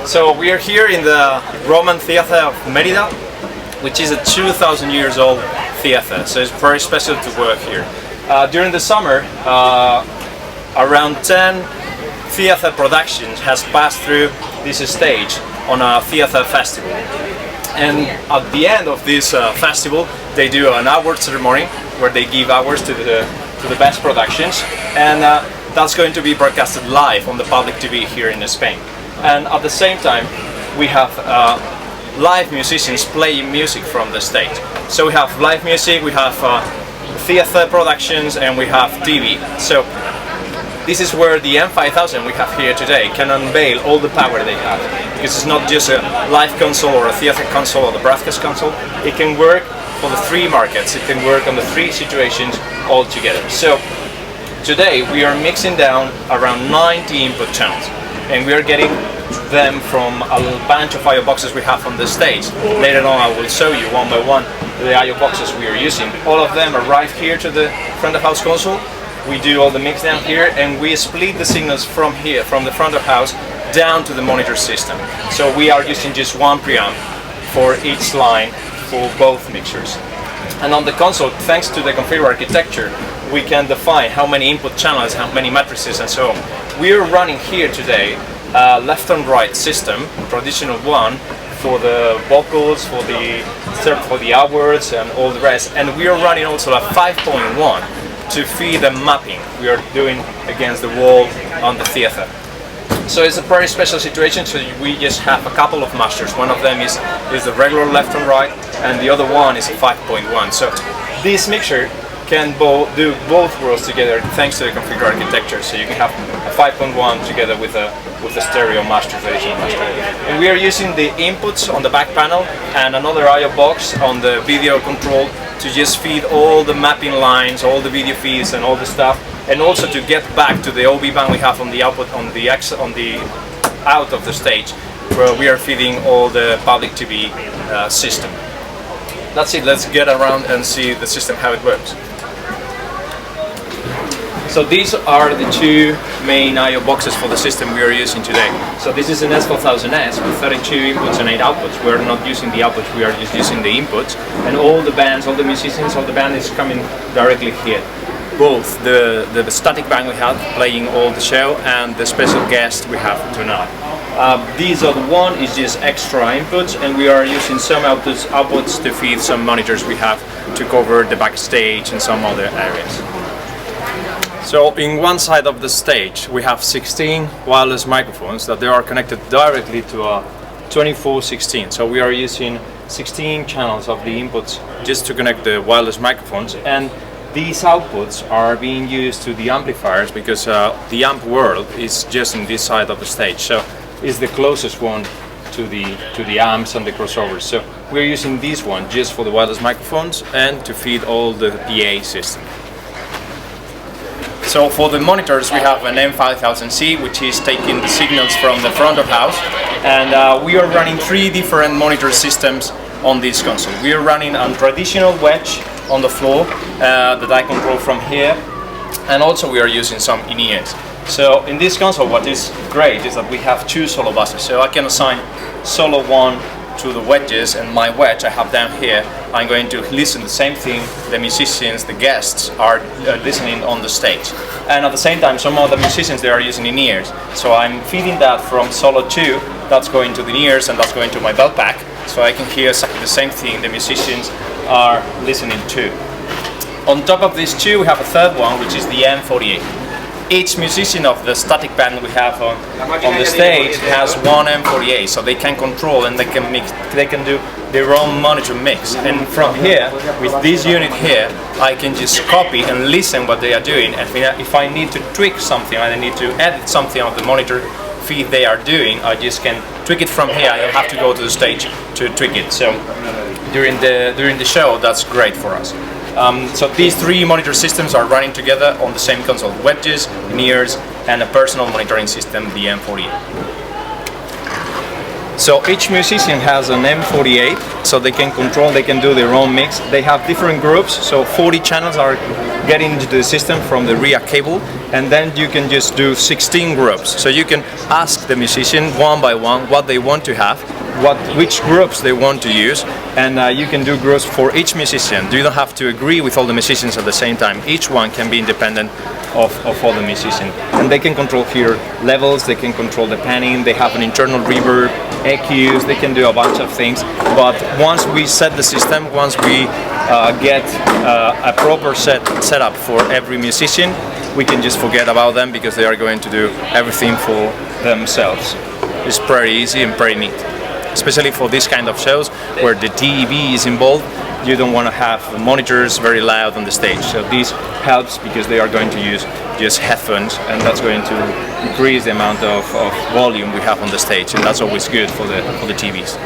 So we are here in the Roman theater of Merida, which is a 2,000 years old theater, so it's very special to work here. During the summer, around 10 theater productions has passed through this stage on a theater festival. And at the end of this festival, they do an award ceremony where they give awards to the best productions, and that's going to be broadcasted live on the public TV here in Spain. And at the same time, we have live musicians playing music from the stage. So we have live music, we have theater productions, and we have TV. So this is where the M-5000 we have here today can unveil all the power they have. Because it's not just a live console or a theater console or the broadcast console. It can work for the three markets, it can work on the three situations all together. So today we are mixing down around 90 input channels, and we are getting them from a bunch of I/O boxes we have on the stage. Later on I will show you one by one the I/O boxes we are using. All of them arrive here to the front of house console. We do all the mix down here, and we split the signals from here, from the front of house, down to the monitor system. So we are using just one preamp for each line for both mixers. And on the console, thanks to the configure architecture, we can define how many input channels, how many matrices, and so on. We are running here today a left and right system, traditional one, for the vocals, for the awards, and all the rest. And we are running also a 5.1 to feed the mapping we are doing against the wall on the theater. So it's a very special situation, so we just have a couple of masters. One of them is the regular left and right, and the other one is a 5.1. So this mixer can do both worlds together thanks to the configure architecture. So you can have a 5.1 together with the stereo master, traditional master. And we are using the inputs on the back panel and another I/O box on the video control to just feed all the mapping lines, all the video feeds and all the stuff, and also to get back to the OB band we have on the output, on the out of the stage, where we are feeding all the public TV system. That's it, let's get around and see the system, how it works. So these are the two main I/O boxes for the system we are using today. So this is an S4000S with 32 inputs and 8 outputs. We're not using the outputs, we are just using the inputs. And all the bands, all the musicians, all the band is coming directly here. Both the static band we have playing all the show and the special guest we have tonight. These are the one is just extra inputs, and we are using some outputs to feed some monitors we have to cover the backstage and some other areas. So in one side of the stage we have 16 wireless microphones that they are connected directly to a 2416. So we are using 16 channels of the inputs just to connect the wireless microphones, and these outputs are being used to the amplifiers because the amp world is just in this side of the stage. So it's the closest one to the amps and the crossovers. So we're using this one just for the wireless microphones and to feed all the PA system. So for the monitors we have an M-5000C, which is taking the signals from the front of house, and we are running three different monitor systems on this console. We are running a traditional wedge on the floor that I control from here, and also we are using some in-ears. So in this console what is great is that we have two solo buses, so I can assign solo one to the wedges, and my wedge I have down here. I'm going to listen the same thing the musicians, the guests are listening on the stage. And at the same time some of the musicians they are using in-ears. So I'm feeding that from solo 2, that's going to the in-ears and that's going to my belt pack. So I can hear exactly the same thing the musicians are listening to. On top of these two we have a third one, which is the M48. Each musician of the static band we have on the stage has one M48, so they can control and they can mix, they can do their own monitor mix. And from here, with this unit here, I can just copy and listen what they are doing. And if I need to tweak something and I need to edit something of the monitor feed they are doing, I just can tweak it from here. I don't have to go to the stage to tweak it. So during the show, that's great for us. So these three monitor systems are running together on the same console: wedges, in-ears, and a personal monitoring system, the M48. So each musician has an M-48, so they can control, they can do their own mix. They have different groups, so 40 channels are getting into the system from the O.H.R.C.A cable, and then you can just do 16 groups. So you can ask the musician one by one what they want to have, which groups they want to use, and you can do groups for each musician. You don't have to agree with all the musicians at the same time. Each one can be independent of all the musicians. And they can control here levels, they can control the panning, they have an internal reverb, EQs, they can do a bunch of things. But once we set the system, once we get a proper setup for every musician, we can just forget about them because they are going to do everything for themselves. It's pretty easy and pretty neat. Especially for this kind of shows where the TV is involved, you don't want to have monitors very loud on the stage. So this helps because they are going to use just headphones, and that's going to increase the amount of volume we have on the stage, and that's always good for the TVs.